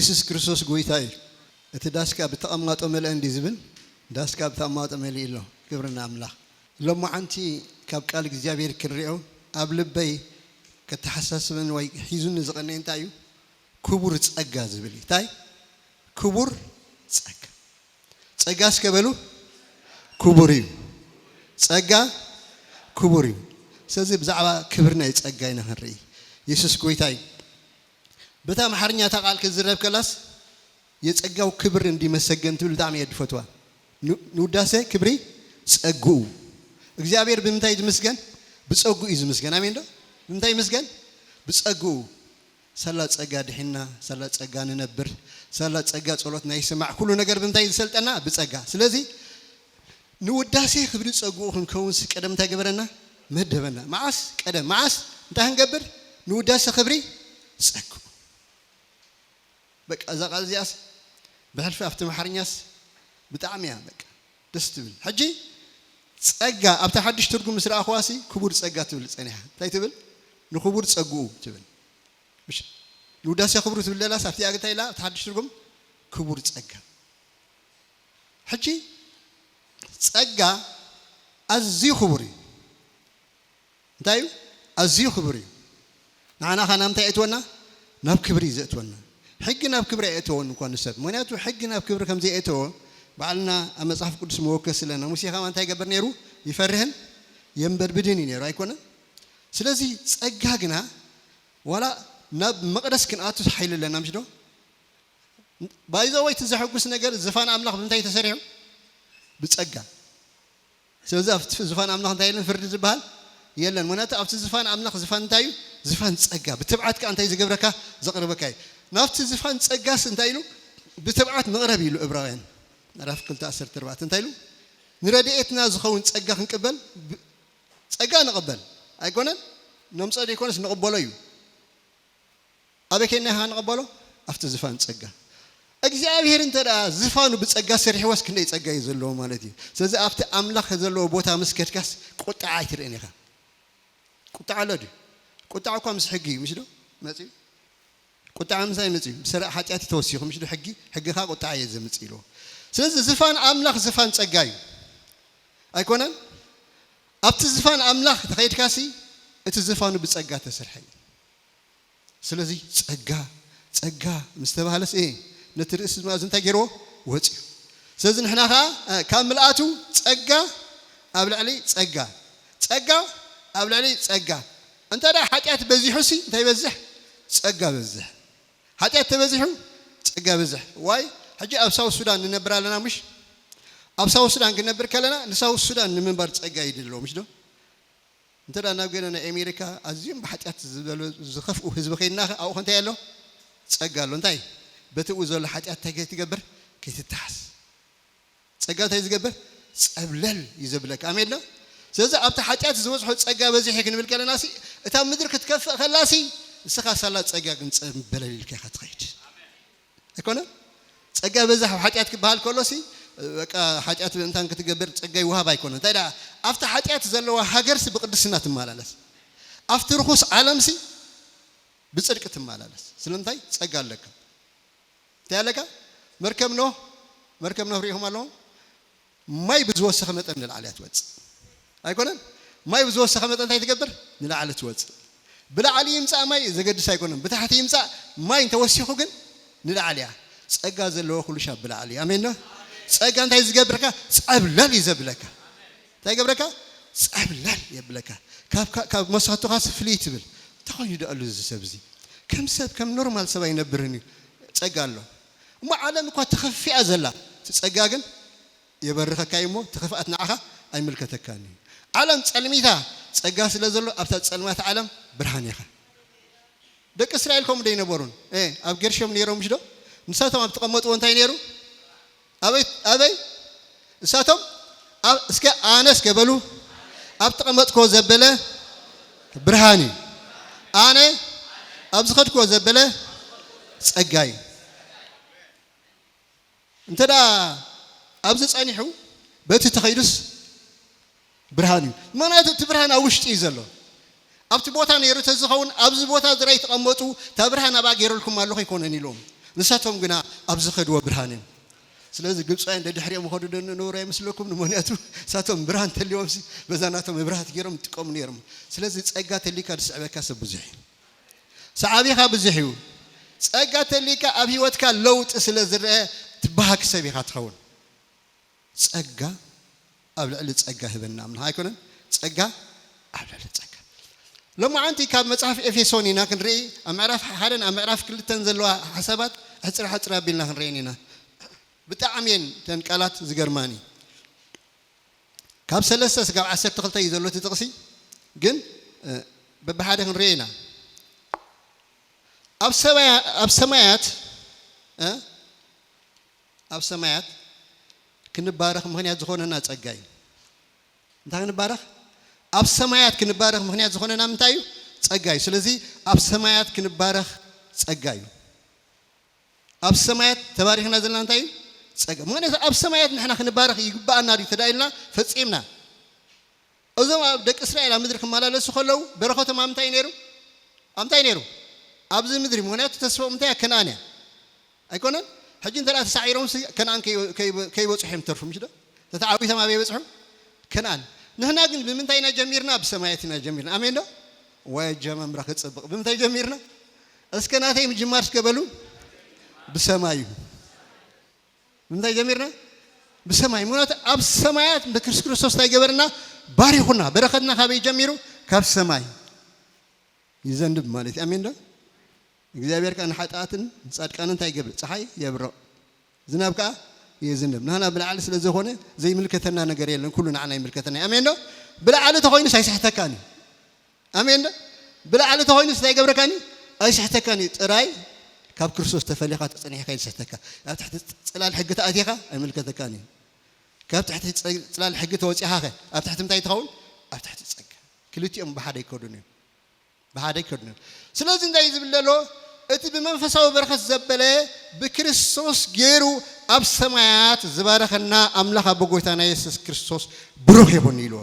ኢየሱስ ክርስቶስ ጎይታይ እቲ ዳስካ ብተቀማጦ መልእ እንዲ ዝብል ዳስካ ብተቀማጦ መልእ ኢሎ ክብርና አምላክ ሎማ አንቲ ካብ ቃል እግዚአብሔር ክሪኦ ኣብ ልበይ ከተሐሳስበን ወይ ሒዙን ዝቀነይ እንታዩ ክቡር ጸጋ ዝብል እንታይ ክቡር ጸጋ ጸጋስ ከበሉ ክቡር እዩ ጸጋ ክቡር እዩ ስለዚህ ብዛዕባ ክብርና ጸጋ ኢና ንርኢ ኢየሱስ ጎይታይ በታ ማሕርኛ ተቃል ከዝረብ ከላስ የጸጋው ክብር እንዲመሰገን ትብል ዳም የድፈቷ ንውዳሴ ክብሪ ጸጉ እግዚአብሔር ብምንታይ ይመስገን ብጸጉ ይመስገን አሜን ዶ ብምንታይ ይመስገን ብጸጉ ሰላ ጸጋ ድሕና ሰላ ጸጋ ንነብር ሰላ ጸጋ ጸሎትና ይስማዕ ኩሉ ነገር ብምንታይ ይሰልጠና ብጸጋ ስለዚህ ንውዳሴ ክብሪ ጸጉ ክንከውን ቀደም እንታይ ገበረና መደበና ማዓስ ቀደም ማዓስ እንታይ ንገብር ንውዳሴ ክብሪ ጸጉ በቃ እዛ ቃል እዚያስ በሕልፊ ኣብቲ ማሕርኛስ ብጣዕሚ እያ በቃ ደስ ትብል ሕጂ ጸጋ ኣብታ ሓድሽ ትርጉም ምስ ረኣኽዋሲ ክቡር ጸጋ ትብል ጸኒሓ እንታይ ትብል ንክቡር ጸጉኡ ትብል ምሽ ንውዳሴ ክብሩ ትብል ለላስ ኣብቲ ኣገታይ ኢላ ኣብታ ሓድሽ ትርጉም ክቡር ጸጋ ሕጂ ጸጋ ኣዝዩ ክቡር እዩ እንታይ እዩ ኣዝዩ ክቡር እዩ ንዓና ኸ ናብ እንታይ እትወና ናብ ክብሪ ዘእትወና ሕጊ ናብ ክብሪ እትወን እንኳን ሰብ ምክንያቱ ሕጊ ናብ ክብሪ ከም ዘይእትወ ባዕልና ኣብ መጽሓፍ ቅዱስ መወከስ ስለና ሙሴ ኸማ እንታይ ገበር ነይሩ ይፈርህን የንበድብድን ነይሩ ኣይኮነ ስለዚህ ጸጋ ግና ዋላ ናብ መቅደስ ክንኣቱ ሓይል ለና ምሽዶ ባይዞ ወይ ትዘሐጉስ ነገር ዝፋን አምላኽ ብምንታይ ተሰሪሑ ብጸጋ ስለዚህ ኣብቲ ዝፋን አምላኽ እንታይ የለን ፍርዲ ዝበሃል የለን ምክንያቱ ኣብቲ ዝፋን አምላኽ ዝፋን እንታይ እዩ ዝፋን ጸጋ ብትብዓትካ እንታይ ዝገብረካ ዘቕርበካ እዩ ናብቲ ዝፋን ጸጋስ እንታይ ኢሉ ብትብዓት መቕረብ ኢሉ ዕብራውያን ምዕራፍ 2:14 እንታይ ኢሉ ንረድኤትና ዝኸውን ጸጋ ክንቅበል ጸጋ ንቕበል ኣይኮነን ነምፀድ ይኮነስ ንቕበሎ እዩ ኣበከና ንቕበሎ ኣብቲ ዝፋን ጸጋ እግዚአብሔር እንተዳ ዝፋኑ ብጸጋ ሰሪሕዋስ ክንደይ ጸጋ እዩ ዘለዎ ማለት እዩ ስለዚህ ኣብቲ አምላኽ ዘለዎ ቦታ መስከድካስ ቁጣዕ ኣይትርእን ኢኻ ቁጣዕ ኣሎ ድዩ ቁጣዕ እኳ ምስ ሕጊ እዩ ምሽ ዶ መፅኡ ቁጣዕ ምሳይ መፅኡ ብስራዕ ሓጢኣት ተወሲኹ ምሽ ዶ ሕጊኻ ቁጣዕ እየ ዘምፅእ ኢልዎ ስለዚህ ዝፋን አምላኽ ዝፋን ጸጋ እዩ ኣይኮነን ኣብቲ ዝፋን አምላኽ ተኸይድካሲ እቲ ዝፋኑ ብጸጋ ተሰርሐ እዩ ስለዚህ ጸጋ ምስተባሃለስ ነቲ ርእሲ ማዝ እንታይ ገይርዎ ወፅዩ ስለዚህ ንሕና ኸ ካብ ምልኣቱ ጸጋ ኣብ ልዕሊ ጸጋ ኣብ ልዕሊ ጸጋ እንተዳ ሓጢኣት በዚሑሲ እንታይ በዝሕ ጸጋ በዝሕ ሓጢኣት ተበዚሑ ጸጋ በዝሕ ዋይ ሕጂ ኣብ ሳውት ሱዳን ንነብር ኣለና ምሽ ኣብ ሳውት ሱዳን ክንነብር ከለና ንሳውት ሱዳን ንምንባር ጸጋ ይድልዎ ምሽ ዶ እንተዳ ናብ ገና ናይ ኣሜሪካ ኣዝዮም ብሓጢኣት ዝኸፍኡ ህዝቢ ኸይድና ኣብኡ እንታይ ኣሎ ጸጋ ኣሎ እንታይ በትኡ ዘሎ ሓጢኣት እንታይ ትገብር ከይትተሓስ ጸጋ እንታይ ዝገብር ጸብለል ይዘብለካ ኣሜን ዶ ስለዚህ ኣብቲ ሓጢኣት ዝበዝሖ ጸጋ በዚሕ ክንብል ከለናሲ እታ ምድሪ ክትከፍእ ከላሲ ንስኻ ሳላ ጸጋ ግን ጸብለል ኢልካ ኢኻ ትኸይድ ኣይኮነ ጸጋ በዛሕ ሓጢኣት ክበሃል ከሎሲ በቃ ሓጢኣት እንታን ክትገብር ጸጋ ይወሃብ ኣይኮነ እንታይ ዳ ኣብቲ ሓጢኣት ዘለዋ ሃገርሲ ብቅድስና ትመላለስ ኣብቲ ርኩስ ዓለምሲ ብጽድቂ ትመላለስ ስለምንታይ ጸጋ ኣለካ ታያለካ መርከብ ኖህ ሪኢኹም ኣለዎ ማይ ብዝወሰኸ መጠን ንላዕሊ ትወፅእ ኣይኮነን ማይ ብዝወሰኸ መጠን እንታይ ትገብር ንላዕሊ ትወፅእ ብላዕሊ ይምፃእ ማይ ዘገድስ ኣይኮነን ብታሕቲ ይምፃእ ማይ እንተወሲኹ ግን ንላዕሊ እያ ጸጋ ዘለዎ ኩሉ ሻብ ብላዕሊ ኣሜን ዶ ጸጋ እንታይ ዝገብረካ ጸብለል ይዘብለካ እንታይ ይገብረካ ጸብለል የብለካ ካብ መስዋዕትኻስ ፍልይ ትብል ተኾይኑ ደኣሉ ዝሰብ እዚ ከም ሰብ ከም ኖርማል ሰብ ኣይነብርን እዩ ጸጋ ኣሎ እሞ ዓለም እኳ ተኸፊኣ ዘላ ጸጋ ግን የበርኸካ እሞ ተኸፍኣት ንዓኻ ኣይምልከተካኒ ዓለም ጸልሚታ ጸጋ ስለ ዘሎ ኣብታ ጸልማት ዓለም ብርሃን ኢኻ ደቂ እስራኤል ከምኡ ዶ ይነበሩን ኣብ ገርሾም ነይሮም ምሽ ዶ ንሳቶም ኣብ ተቐመጥዎ እንታይ ነይሩ ኣበይ ንሳቶም እስከ ኣነስ ገበሉ ኣብ ተቐመጥክዎ ዘበለ ብርሃን እዩ ኣነ ኣብ ዝኸድክዎ ዘበለ ጸጋ እዩ እንተዳ ኣብዚ ጸኒሑ በቲ ተኸይዱስ ብርሃን እዩ ምክንያቱ እቲ ብርሃን ኣብ ውሽጢ እዩ ዘሎ ኣብቲ ቦታ ነይሩ ተዝኸውን ኣብዚ ቦታ ዝራይ ተቐመጡ ታ ብርሃን ኣብኣ ገይረልኩም ኣለኹ ይኮነን ኢሎም ንሳቶም ግና ኣብዚ ኸድዎ ብርሃን ስለዚ ግብፃውያን ደድሕሪኦም ኸዱ ደንነብሩ ኣይመስለኩም ንምክንያቱ ሳቶም ብርሃን ተልዮም በዛናቶም መብራህቲ ገይሮም ይጥቀሙ ነይሮም ስለዚ ጸጋ ተሊካ ድስዕበካ ሰብ ብዙሕ ሰዓቢኻ ብዙሕ እዩ ጸጋ ተሊካ ኣብ ህይወትካ ለውጥ ስለ ዝርአ ትባሃክ ሰብ ኢኻ ትኸውን ጸጋ ኣብ ልዕሊ ጸጋ ህበና ምንሃ ኣይኮነን ጸጋ ኣብ ልዕሊ ጸጋ لما أنتي كاب مصحف إفيسونينا كنري أمعرف حالنا أمعرف كل تنزلوا حسابات حصر بيننا كنرينينا بتعمين تنقالات زغرماني كاب سلسة كاب 10 تخلتي يزلو تتقسي جن ببحاده كنرينا أب سمايات كنبارخ مخنيات زخوننا ጸጋይ እንታ كنبارخ أب سمايات كنبارخ مخنيات زخوننا منتايو ጸጋይ ስለዚህ أب سمايات كنبارخ ጸጋይ أب سمايات تباريخنا زلنا منتايو ጸጋይ مخنيات أب سمايات نحنا كنبارخ يقبأنا دي تدايلنا فصيمنا እዞም ደቂ እስራኤል ኣብ ምድሪ ክመላለሱ ከለው በረኸቶም ኣምታይ ነይሩ ኣብዚ ምድሪ ምክንያቱ ተስፋኦም እንታይ ከነዓን እያ ኣይኮነን ሕጂ እንተዳ ተሳዒሮም ከነዓን ከይበፅሑ እዮም ተርፉ ምሽ ዶ ተተዓዊቶም ኣበይ ይበፅሑ ከነዓን ንሕና ግን ብምንታይ ኢና ጀሚርና ብሰማያት ኢና ጀሚርና ኣሜን ዶ ወጀመምራ ክፅብቕ ብምንታይ ጀሚርና እስከ ናተይ ምጅማር እስከበሉ ብሰማይ እዩ ብምንታይ ጀሚርና بسماي منات أب سمايات بكريستوس كريستوس تايجبرنا باريخنا بركتنا خابي جميرو كاب سماي يزندب مالتي أمين ده إجابير كان حتاتن صار كانن تايجبر صحيح يبرأ زنابك يزندب نحن بالعالس لزهونه زي ملكتنا نجاريل كلنا عنا ملكتنا أمين ده بالعالس تهوين سايس حتكاني أمين ده بالعالس تهوين سايجبر كاني أيش حتكاني راي كاب كريستوس تفليقات تصنيح كاين سحتك تحت صلال حقه تاتيخه الملكه كاني كاب تحت صلال حقه توصيها اب تحت متى يتخون اب تحت تصق كلتيهم بحد يكودن سلازي እንዳይ ዝብለሎ እቲ በመንፈሳዊ በረከት ዘበለ በክርስቶስ ገይሩ ኣብ ሰማያት ዝባረከና አምላኽ በጎይታና ኢየሱስ ክርስቶስ ብሩክ ይሁን ይሎ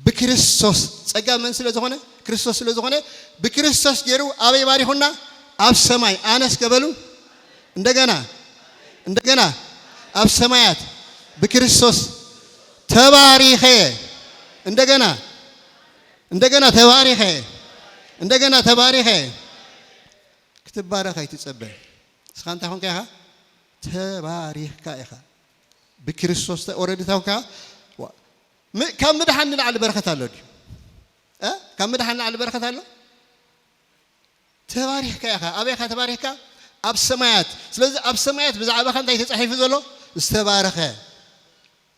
በክርስቶስ ጸጋ ምን ስለሆነ ክርስቶስ ስለሆነ በክርስቶስ ገይሩ አበይ ባሪሁና أب سماي أناس قبلوا عندنا أب سمايات بكريستوس تباريخه عندنا تباريخه كتب بارخ يتسبب سخان تهون كها تباريخ كايها بكريستوس أوريدي تهون كها كم مدحنا على بركة الله كم مدحنا على بركة الله تباريخ كايها أبيك تباريخ أب سمايات سلذ أب سمايات بزعبة خان تاي تصحيح في ذلو استبارخه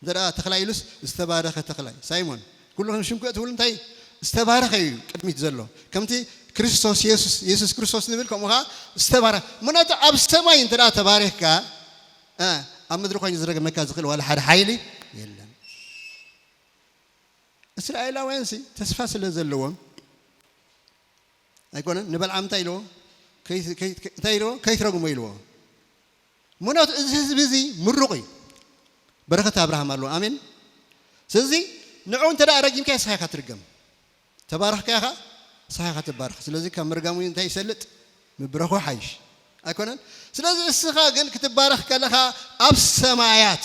درا تخلايلس استبارخه تخلاي سايمون كلهم شمكوا تقولون تاي استبارخه قدمي تزلو كمتي كريستوس يسوع كريستوس نبيلكم ها استبارخ منات أب سماي درا تباريخ كا أمدرو كان يزرق مكان زقل ولا حد حيلي يلا إسرائيل وينسي تسفاس لزلوهم أيقونه نبل عم تايلو كي ترجم يلو منات بزي مرقي بركة أبراهام الله آمين سلزي نعون ترى أرجم كي صحيح ترجم تبارك كيها صحيح تبارك سلزي كم رجمين تاي سلت مبركوا حيش أيقونه سلزي السخاء جن كتبارك كلها أب سمايات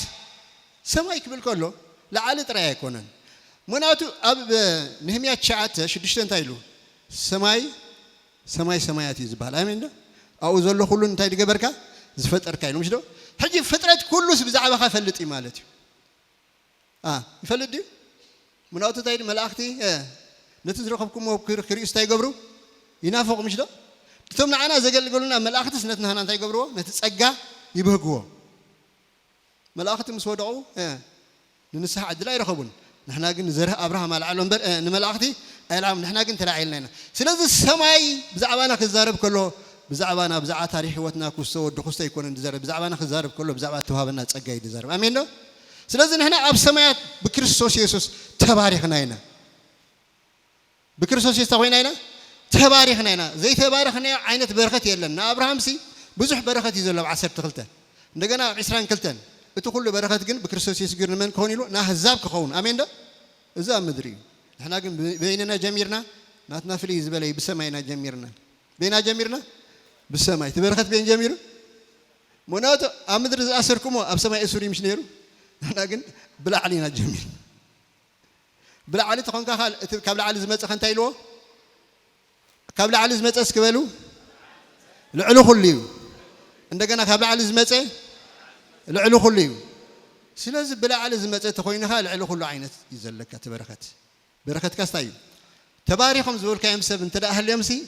سماي قبل كله لعل ترى أيقونه مناتو أب نهمية شعات شدشتن تايلو سمايات يزبال آمين ده أو زلوا كلون تاي دقبركا زفتر كاين مش ده حجي فترة كله بزعبة خفلت إمالتي يفلت دي مناطق تاي ملاختي نتزرقكم وكريس تاي قبرو ينافق مش ده ثم أنا زقل يقولون ملاختي سنتنا هنا تاي قبرو نتسقى يبهقوا ملاختي مسودعو ننسح عدلا يرخبون نحن قلنا زرع أبراهام على العالم نملاختي العالم نحن قلنا ترى عيلنا سلذ السماي بزعبانا خزارب كله بزعبانا بزعات تاريخ وتنا كوسو دخوسته يكون دزارب بزعبانا خزارب كله بزعبات توهابنا تسقى دزارب أمين له سلذ نحن أب سمايات بكريستوس يسوع تباركنا هنا بكريستوس يستوينا هنا تباركنا هنا زي تباركنا عينة بركة يلنا أبراهام سي بزح بركة يزول بعشر تغلتن نجنا عشرين كلتن بتقول بركة جن بكريستوس يسوع من كوني له نهزاب كخون أمين ده إذا مدري إحنا قلنا بيننا جميرنا ناتنا فليز بلاي بسماينا جميرنا بينا جميرنا بسماي تبركت بين جمير مناطق أمدر أسركم أب سماء سوري مش نيرو لكن بلا علينا جميل بلا علي تكون كهال قبل علي زمت خن تايلو قبل علي زمت أسكبلو العلو خليو عندنا قبل علي زمت العلو خليو سلازم بلا علي زمت تخوينها العلو خلو عينت يزلك تبركت بركت كاستايو تباريخهم زور كام سب انت أهل يمسي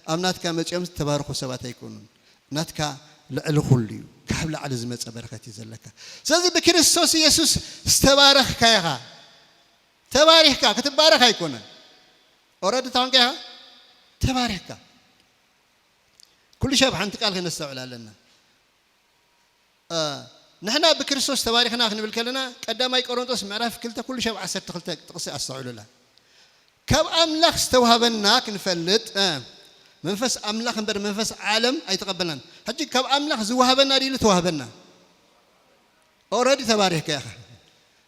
أمنات كام يمس تبارخوا سبات يكونون ناتك العلو خليو قبل علي زمت بركت يزلك سلازم بكريستوس يسوع استبارك كيها تبارك كتبارك هيكون أورد تانك يا تبارك كل شيء بحنتك على هنا استوعب لنا نحن بكريستوس تباركنا خن بالكلنا قدام أي كورنثوس معرف كل شيء عسر تخلت تقصي استوعب له كم أملاك استوهبنا كنفلت منفس أملاك بر منفس عالم أي تقبلنا هجي كم أملاك زوهبنا ريل توهبنا أورد تبارك يا أخي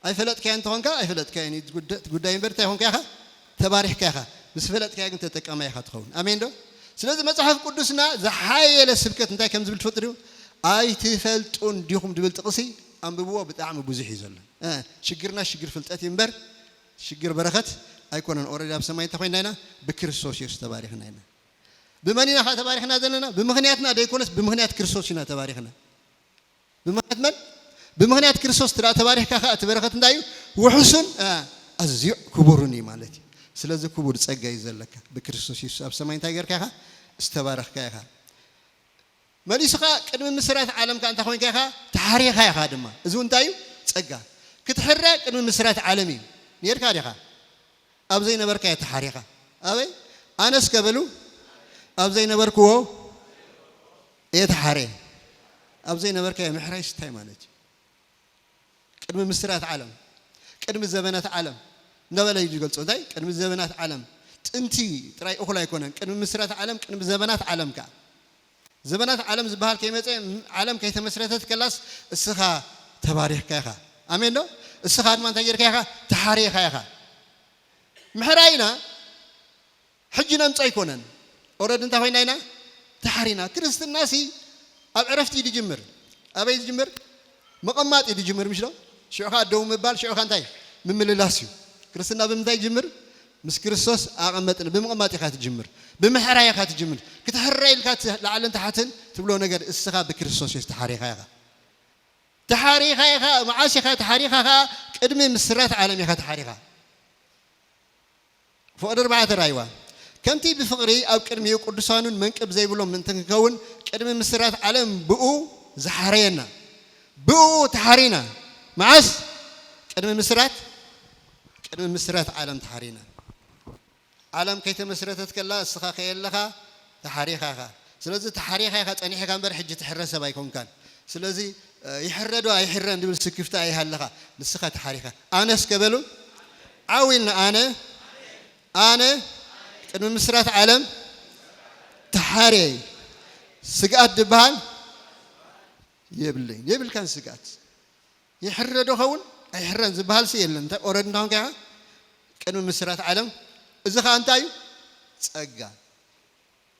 أي فلت كأنت هونك أي فلت كأني تقول دايم برت هونك يا أخي تبارك يا أخي بس فلت كأنت تتكلم يا أخي تخون أمين ده سلازم مصحف قدسنا زحايا للسبكة أنت كم زبل فترة أي تفلت أن ديهم دبل تقصي أم ببوا بتعمل بوزح يزل شجرنا شجر فلت أتيمبر شجر بركة أيكون أوريدي أبسماي تخوين هنا بكريستوس يسوع تباركنا هنا بمنينا خا تباركنا ذلنا بمغنياتنا ده يكونس بمغنيات كريستوسنا تباركنا بمغنيات من بمغنيات كريستوس ترى تبارك كا تباركت ندايو وحسن أزيع كبرني مالتي سلازم كبر تسجى يزلك بكريستوس يسوع أبسماي تاجر كا استبارك كا ماليسقى قدم مسرات عالم كان تخوين كا تحريق يا خادمة إذا أنتايو تسجى كتحرق قدم مسرات عالمي نير كاريخا أبزين بركة تحريقة أبي أنا سكبلو أبزين بركوه يتحرق أبزين بركة محرش تاي مالتي قدم مسرات عالم قدم الزمانات عالم نبلا يجي قلت صداي قدم الزمانات عالم أنتي تراي أخلا يكونن قدم مسرات عالم قدم الزمانات عالم كا زمانات عالم زبهار كيمة عالم كي تمسرتت كلاس السخاء تباريخ كيخا أمين لو السخاء ما تغير كيخا تحريخ كيخا محراينا حجنا متأيكونن أورد أنت وين هنا تحرينا كريست الناسي أعرفتي دي جمر أبي جمر مقامات دي جمر مش لا شو أخا دوم بال شو أخا أنتي من مللاسيو كريستنا بمتى جمر مس كريستوس أعمتنا بمقامات خات جمر بمحرايا خات جمر كتحري الكات لعل أنت حاتن تقولوا نجر السخاء بكريستوس يستحري خيها تحري خيها معاشي خات تحري خيها قدمي مسرات عالمي خات تحري خيها فوق 4 رايوا كنتي بفقري أو كرمي قدسانون منكب زي بلوم من تنكون كرمي مسرات عالم بقو زحرينا بقو تحرينا معاش كرمي مسرات عالم تحرينا عالم كيت مسرتت كلا السخا خيل لها تحريخها سلازي تحريخها تاني كان بر حجة تحرسها بايكون كان سلازي يحردوا يحرن دبل سكفتا أي هاللها السخا تحريخها أنا سكبلو عاوين أنا كرمي مسرات عالم تحري سقات دبان يبل كان سقات يحردوا هون يحرن زبال سيلن تا أوردنا هون كها كانوا مسرات عالم إذا خان تايو تسقى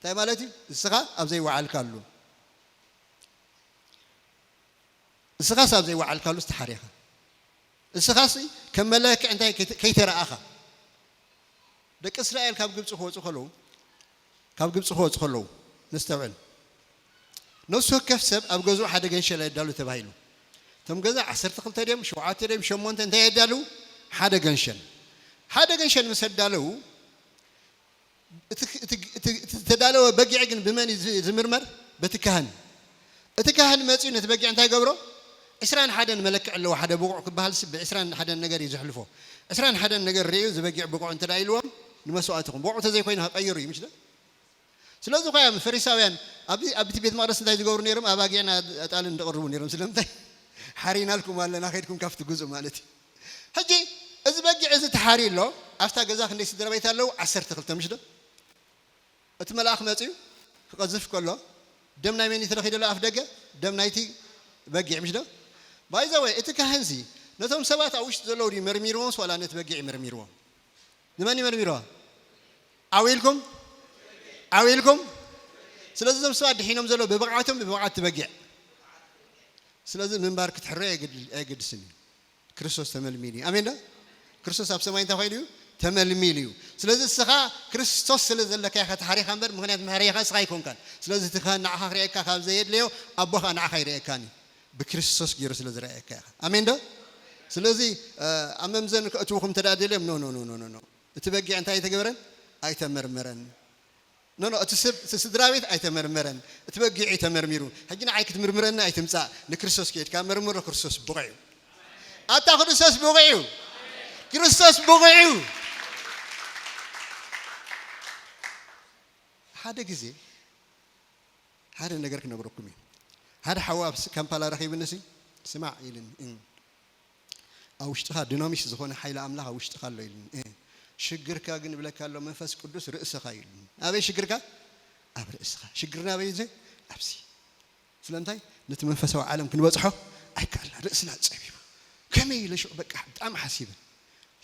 تاي مالتي السخاء أبزي وعال كله السخاء أبزي وعال كله استحريها السخاء كملك أنت كي ترى أخا دك إسرائيل كاب جبت خلو نستوعب نفسه كيف سب أبجزو حدا جنش لا يدالو تبايلو تم جزء 10 تقل شوعات تريم شمون تنتهي يدالو حدا جنشن مسدالو تدالو بقي عقن بمن زمرمر بتكهن ماتين تبقي أنت جبره إسران حدا ملك على واحد بقع بهالسب إسران حدا نجار يزحلفه إسران حدا نجار ريوز بقي بقع أنت رايلوهم لمسواتهم بقع تزي كوينها غيري مش ده سلازو قيام فريساويان أبي بيت مارس نتاج جور نيرم أباقي أنا أتعلم تقربون نيرم سلمتي حرينا لكم ولا ناخذكم كفت جزء مالتي هجي إذا بقي إذا تحارين له أفتح جزاك الناس يدرب يتالو 10 تقلت مش ده أتمنى أخماتي قذف كله دم نايمين يترخي له أفدقة دم نايتي بقي مش ده بايزاوي إتكهنزي نتهم سبات أوش زلوري مرميروس ولا نتبقي مرميروه لماني مرميروه عويلكم سلازم سواد حينهم زلوا ببقعتهم تبقي ስለዚህ ምንባር ክትሕረ አይገድስኒ ክርስቶስ ተመልሚሊ አሜን ዳ ክርስቶስ ኣብ ሰማይ እንታይ ኮይኑ ተመልሚሊ ስለዚህ ስኻ ክርስቶስ ስለ ዘለካ ኢኻ ታሪኻ እምበር ምክንያት ማህሪኻ ስኻ ይኮንካን ስለዚህ ትኻ ንዓኻ ክሪአካ ካብ ዘየድልዮ ኣቦኻ ንዓኻ ይሪአካኒ ብክርስቶስ ገይሩ ስለ ዝረአየካ ኢኻ አሜን ዳ ስለዚህ ኣመምዘን ከእትውኹም ተዳደልዮም ኖ እቲ በጊዕ እንታይ ተገበረን ኣይተመርመረን ኖ እቲ ስድራ ቤት ኣይተመርመረን እቲ በጊዕ ተመርሚሩ ሕጂ ንዓይ ክትምርምረና ኣይትምፃእ ንክርስቶስ ከይድካ መርምሮ ክርስቶስ ብቑዑ ኣታ ክርስቶስ ብቑዑ ክርስቶስ ብቑዑ ሓደ ግዜ ሓደ ነገር ክነግረኩም እዩ ሓደ ሓዋብ ካምፓላ ረኺብንሲ ስማዕ ኢልን ኣብ ውሽጥኻ ዲናሚስ ዝኾነ ሓይሊ ኣምላኽ ኣብ ውሽጥኻ ኣሎ ኢልን ሽግርካ ግን ብለካ ኣሎ መንፈስ ቅዱስ ርእስኻ ኢልን ኣበይ ሽግርካ ኣብ ርእስኻ ሽግርና ኣበይ ዘ ኣብሲ ስለምንታይ ነቲ መንፈሳዊ ዓለም ክንበፅሖ ኣይከኣልና ርእስና ፀቢቡ ከመይ ኢለ ሽዑ በቃ ብጣዕሚ ሓሲበ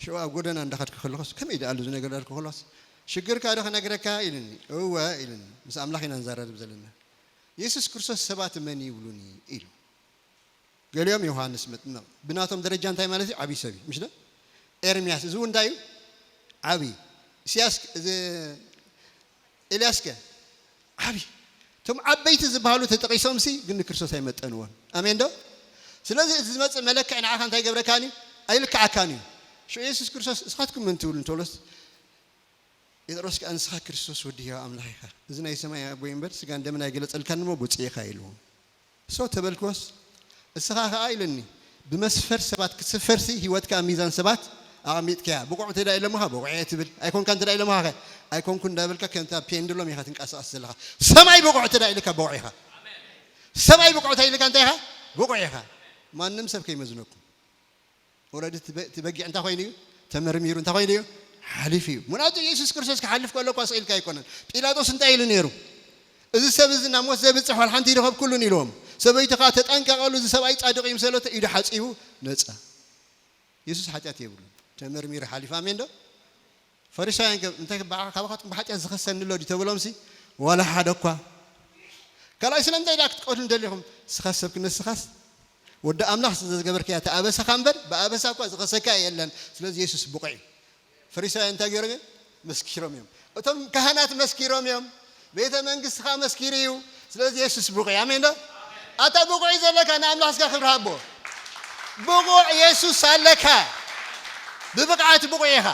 ሽዑ ኣብ ጎደና እንዳኸድክ ከለኹስ ከመይ ደኣሉ እዚ ነገር ዳልኩ ከለኹስ ሽግርካ ዶ ክነግረካ ኢልኒ እወ ኢልኒ ምስ ኣምላኽ ኢና ንዛረብ ዘለና ኢየሱስ ክርስቶስ ሰባት መን ይብሉኒ ኢሉ ገሊኦም ዮሐንስ መጥምቕ ብናቶም ደረጃ እንታይ ማለት እዩ ዓብይ ሰብ እዩ ምሽ ዶ ኤርምያስ እዚ እውን እንታይ እዩ ዓብይ ኢሳያስ ኤልያስከ ዓብይ እቶም ዓበይቲ ዝበሃሉ ተጠቂሶም ሲ ግን ክርስቶስ ኣይመጠንዎን ኣሜን ዶ ስለዚ እዚ ዝመፅእ መለክዕ ንዓኻ እንታይ ገብረካኒ ኣይልክዓካኒ እዩ ሽዑ ኢየሱስ ክርስቶስ እስኻትኩም ምን ትብሉ እንተብሎስ ጴጥሮስ ከዓ ንስኻ ክርስቶስ ወዲ ሕያው ኣምላኽ ኢኻ እዚ ናይ ሰማይ ኣቦይ እምበር ስጋን ደምን ኣይገለፀልካን እሞ ብፅኢኻ ኢልዎ ሰው ተበልክዎስ እስኻ ከዓ ኢልኒ ብመስፈር ሰባት ክትስፈርሲ ሂወትካ ሚዛን ሰባት ኣቐሚጥከያ ብቑዕ ተዳኢ ለምኻ ብቑዕ ትብል ኣይኮንካ ተዳኢ ለምኻ ኣይኮንኩን እንዳበልካ ከምታ ፔንድሎም ኢኻ ትንቀሳቐስ ዘለኻ ሰማይ ብቑዕ ተዳኢ ኢልካ ብቑዕ ኢኻ ሰማይ ብቑዕ ተዳኢ ኢልካ እንታይ ኢኻ ብቑዕ ኢኻ ማንም ሰብ ከይመዝነኩም ወረዲ ትበጊዕ እንታይ ኮይኑ እዩ ተመርሚሩ እንታይ ኮይኑ እዩ ሓሊፍ እዩ ምክንያቱ ኢየሱስ ክርስቶስ ክሓልፍ ከሎ እኳ ስኢልካ ኣይኮነን ጲላጦስ እንታይ ኢሉ ነይሩ እዚ ሰብ እዚ ናብ ሞት ዘብፅሕ ዋል ሓንቲ ይረኸብ ኩሉን ኢልዎም ሰበይቲ ከዓ ተጠንቀቐሉ እዚ ሰብኣይ ጻድቕ እዩ ምሰሎተ ኢዱ ሓፂቡ ነፃ ኢየሱስ ሓጢኣት የብሉን ተመርሚሩ ሓሊፍ ኣሜን ዶ ፈሪሳውያን እንታይ ካባኻትኩም ብሓጢኣት ዝኸሰኒ ሎ ዲ ተብሎምሲ ዋላ ሓደ እኳ ካልኣይ ስለምንታይ ዳ ክትቀትሉ ደሊኹም ስኻስ ሰብ ክነስኻስ ወዲ ኣምላኽ ዝገበርክያ ተኣበሰኻ እምበር ብኣበሳ እኳ ዝኸሰካ የለን ስለዚ ኢየሱስ ብቑዕ እዩ ፈሪሳውያን እንታይ ገይሮም እዮም መስኪሮም እዮም እቶም ካህናት መስኪሮም እዮም ቤተ መንግስትኻ መስኪር እዩ ስለዚ ኢየሱስ ብቑዕ ኣሜን ዶ ኣታ ብቑዕ ዘለካ ንኣምላኽ ስጋ ክብሪ ሃቦ ብቑዕ ኢየሱስ ኣለካ ብብቕዓት ብቑዕ ኢኻ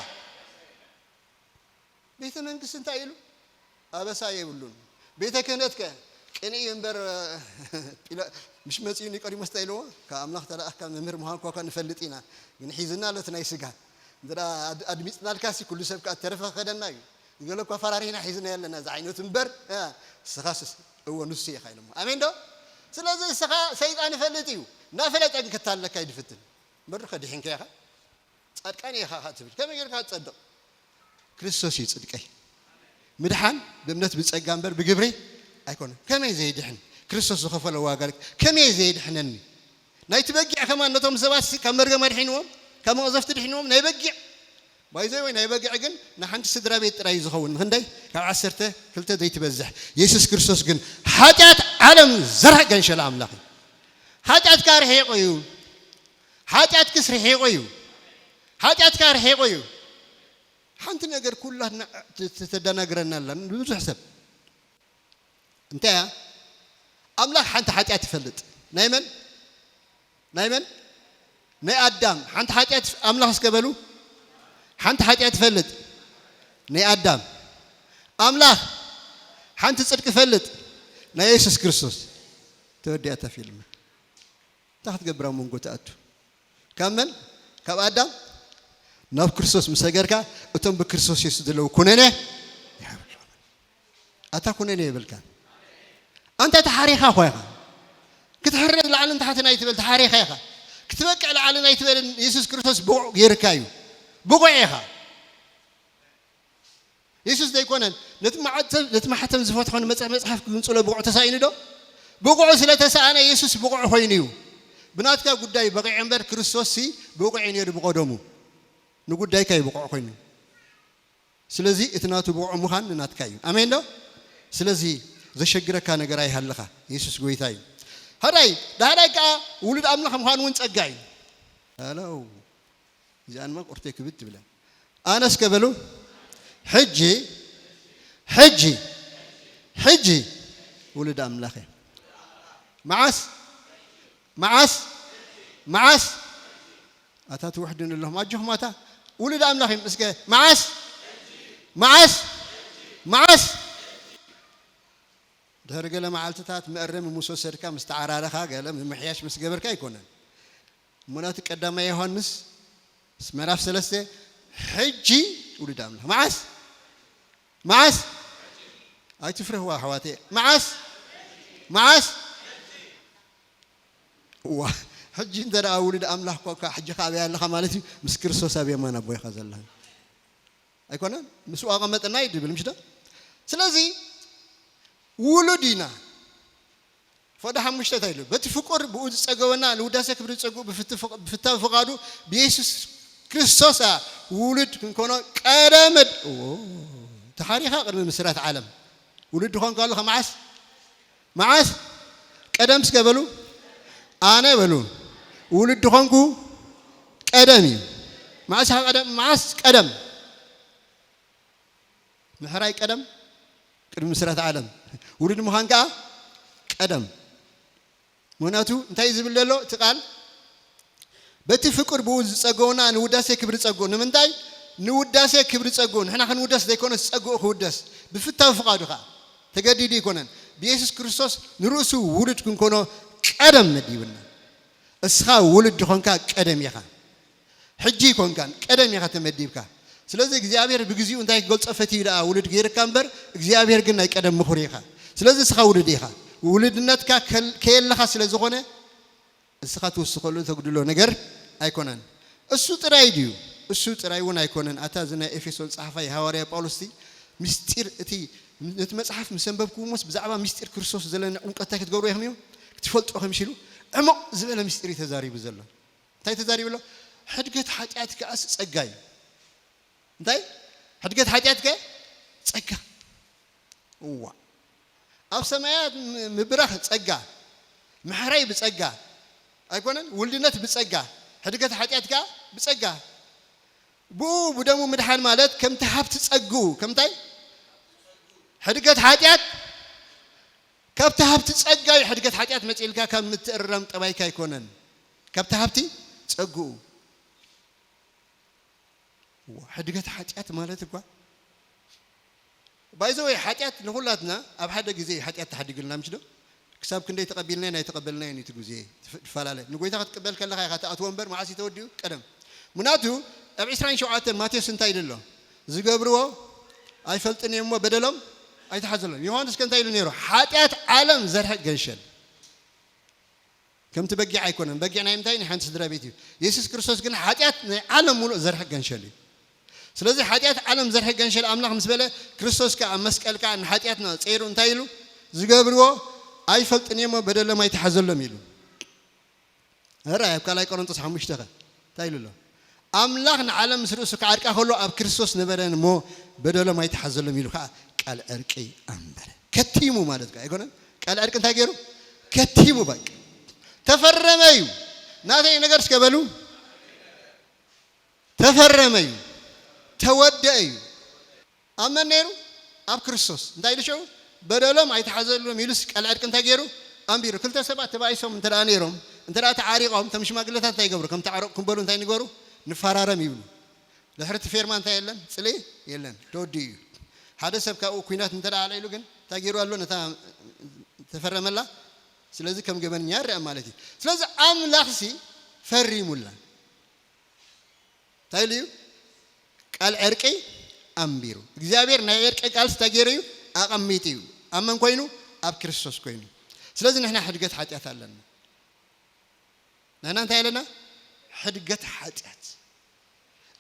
ቤተ መንግስት እንታይ ኢሉ ኣበሳ የብሉን ቤተ ክህነትከ ቅንኢ እምበር مش مزيون يقولي مستعيلوا كأملاك ترى أحكام ممر مهان كوكا نفلت إنا من حيزنا لتنا يسجع درا أدميت نالكاسي كل سبك أترفع خدنا يقول لك وفرارينا حيزنا لنا زعينو تنبر سخاص هو نسي خيلهم أمين دو سلازم سخا سيد أنا فلتيو نافلت أنك تطلع كيد فتن مرة خدي حين كيا أتكاني خا هاتفل كم يقول خات صدق كريستوس يصدق أي مدحان بمنت بتسجامبر بجبري أيكون كم يزيد حن كريستوس خفل واقالك كم يزيد حنني نايتبقى كمان نتوم زواج كمرجع مرحينهم كم وظفت الحينهم نايبقى بايزاي وين نايبقى عجن نحن تسدرا بيت رايز خون هنداي كعسرته كلته ديت بزح يسوع كريستوس جن حاجات عالم زرع جن شلام لاقي حاجات كار هي قيو حاجات كسر هي قيو حاجات كار هي قيو حنت نجر كلها تتدنا جرنا لنا نوزع حسب انتهى أملاك حنت حاجات فلت نايمن ناي آدم حنت حاجات أملاك سكبلو حنت حاجات فلت ناي آدم أملاك حنت صدق فلت ناي يسوع كريستوس تودي أتفيلم تحت قبرة من قطعته كمل كم آدم ناب كريستوس مسجرك أتم بكريستوس يسوع دلو كونني أتا كونني بالكان أنت تحريخ أخويا كتحرر العالم تحتنا يتبل تحريخ يا أخي كتبقى العالم يتبل يسوع كريستوس بوع يركايو بوع يا أخي يسوع ده يكون نتما حتى مزفوت خان مصحف كنصله بوع تساين ده بوع سلا تسانا يسوع بوع خوينيو بناتك قداي بقى عمر كريستوس سي بوع ينير بوع دمو نقداي كاي بوع خوينيو سلازي اتناتو بوع مخان ناتكايو امين ده سلازي زشجرك أنا جراي هاللخا يسوع قويتاي هراي ده كا ولد أملاك مخان وين تجاي هلو إذا أنا ما قرتك بيت بلا أنا سكبلو حجي ولد أملاك معاس أتات واحد من الله ما جه ماتا ولد أملاك مسك معاس ده رجال معلتات مقرم مسوسر كام استعارة خا قال محياش مسجبر كاي كونن مناطق قدام يوحنس مراف ثلاثة حجي ولد أملاك معاس أي تفرح هو حواتي معاس حجي ندر أولد أملاك كوكا حجي خابي الله خمالتي مسكر سوسابي ما نبوي خزلها أي كونن مسوا قامت النايد بالمش ده سلازي ولدينا فده هم مشتتايلو بتفكر بوز صغونا لوداسه كبر صغو بفتاو فقادو بيسوس كريستوس ولد كنكونو قدمد تاريخا قدم مسرات عالم ولد كون قالو معاس قدم سكبلو انا بلو ولد كونكو قدمي معاس قدم محراي قدم قدم مسرات عالم ولد مخانكا قدم مناتو انتي زبللو تقال بتفكر بوز صغونا نوداسه كبر صغو نمنتاي نوداسه كبر صغو نحنا كنوداس ديكون صغو خودس بفتاو فقادوخا تجديدي يكونن بيسوس كريستوس نروسو ولد كنكونو قدم نديبنا اسخا ولد خونكا قدم يخا حجي كونكان قدم يخا تمديبكا ስለዚህ እግዚአብሔር በግዚው እንታይ ገልጸፈት ይላ ውልድ ገይርካምበር እግዚአብሔር ግን አይቀደም ምኹሪኻ ስለዚህ ስኻ ውልድ ይኻ ውልድነትካ ከየለኻ ስለዝኾነ እስኻ ተወስኸሉ ተግድሎ ነገር አይኮነን እሱ ጥራይ ዲዩ እሱ ጥራይውን አይኮነን አታዝና ኤፌሶን ጻፋ የሐዋርያ ጳውሎስ ምስጢር እቲ ነቲ መጽሐፍ ምሰንበብኩሞስ ብዛዕባ ምስጢር ክርስቶስ ዘለና ዑንቀታ ክትገብሩ ይኽሚው ክትፈልጡ ኸምሽሉ እሞ ዝበለ ምስጢር ተዛሪቡ ዘሎ እንታይ ተዛሪቡ ሎ ሕድገት ኃጢአት ከአስ ጸጋይ እንታይ ሕድገት ኃጢአት ከጸጋ ኣብ ሰማያት ምብራኽ ጸጋ ምሕራይ ብጸጋ ኣይኮነን ውልድነት ብጸጋ ሕድገት ኃጢአት ብጸጋ ብደሙ ምድሓን ማለት ከምቲ ሃብቲ ጸጉ ከምታይ ሕድገት ኃጢአት ካብቲ ሃብቲ ጸጋ ሕድገት ኃጢአት መጽልካ ካብ ምትእረም ጠባይካ ኣይኮነን ካብቲ ሃብቲ ጸጉ ሕድገት ኃጢአት ማለት እኮ بايزو حاتيات نقولاتنا أب حدا جزء حاتيات تحديقنا مش ده كسب كندي تقبلنا ناي تقبلنا يعني تجوزي فلالة نقول تاخد قبل كلا خير خاطر أتوامبر مع عسي توديو كلام مناتو أب إسرائيل شو عاتر ما تيسنتاي لله زجبروا أي فلتني يوم بدلهم أي تحزلهم يوحنا سكنتاي لنيرو حاتيات عالم زرح جنشل كم تبقي عيكونن بقي نايم تاني حنس درابيتي يسوع كريستوس كن حاتيات عالم مولو زرح جنشلي ስለዚህ ኃጢአት ዓለም ዘርሐ ገንሸል አምላክ ምስበለ ክርስቶስ ካ መስቀል ካ ኃጢአትና ጼሩ እንታይሉ ዝገብርዎ አይፈልጥኔሞ በደለም አይተሐዘለም ይሉ አራ ያብካላይ ቆሮንቶስ 5 ኸ ታይሉሎ አምላክን ዓለም ስሩስ ካ አርቃ ሆሎ አብ ክርስቶስ ነበረን ሞ በደለም አይተሐዘለም ይሉ ቃል አርቂ አንበረ ከቲሙ ማለት ካ አይጎነ ቃል አርቅ እንታይ ገሩ ከቲሙ በቃ ተፈረመዩ ናተይ ነገር እስከበሉ ተፈረመዩ ተወደዩ አመነሩ አብ ክርስቶስ እንታይ ልሽው በደሎም አይተሐዘሉም ይሉስ ቃል አድቅ እንታይ ገሩ አምቢሩ ክልተ ሰባት ተባይሶም እንተዳኔሮም እንተዳ ተዓሪቆም ተምሽማግለታት እንታይ ገብሩ ከም ተዓረቁም በሉ እንታይ ንገሩ ንፈራረም ይብሉ ለሕርት ፌርማ እንታይ የለን ጽሌ የለን ተወድዩ ሓደ ሰብ ካኡ ኩናት እንተዳ አለይሉ ግን ታገሩ አሎ ነታ ተፈረመላ ስለዚህ ከም ገበንኛ ያርአ ማለት እዩ ስለዚህ አምላክሲ ፈሪሙላ ታይልዩ ቃል አርቂ አምቢሩ እግዚአብሔር ናይ አርቂ ቃል ስታገሪዩ አቀሚጥዩ አመን ኮይኑ አብ ክርስቶስ ኮይኑ ስለዚህ ነህና ሕድገት ኃጢአት አለና ነህና እንታይ አለና ሕድገት ኃጢአት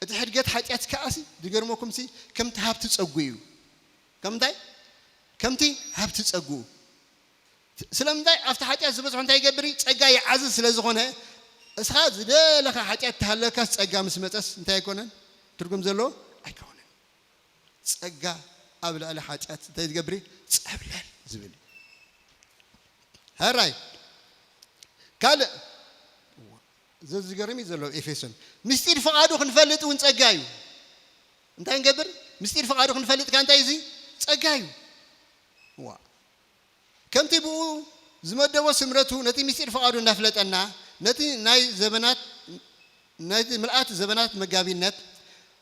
እቲ ሕድገት ኃጢአት ከአሲ ድገርሞኩም ሲ ከምቲ ሃብቲ ጸጉዩ ከምታይ ከምቲ ሃብቲ ጸጉ ስለምንታይ afta ኃጢአት ዝበጽሑ እንታይ ይገብር ጸጋ ይዓዝ ስለዝኾነ እስኻ ዝደለኻ ኃጢአት ተሃለካ ጸጋ ምስ መጸስ እንታይ ይኮነን ትርጉም ዘሎ አይኮነን ጸጋ ኣብ ልዕሊ ኃጢአት እንታይ ይገብር ጸብለል ዝብል ሃራይ ካል ዝገርም ይዘለው ኤፌሶን ምስጢር ፈቃዱ ክንፈልጥ ውን ጸጋዩ እንታይ እንገብር ምስጢር ፈቃዱ ክንፈልጥ ካንታይ እዚ ጸጋዩ ዋ ከምቲ ብኡ ዝመደቦ ስምረቱ ነቲ ምስጢር ፈቃዱ እንዳፍለጠና ነቲ ናይ ዘመናት ናይ ምልአት ዘመናት መጋቢነት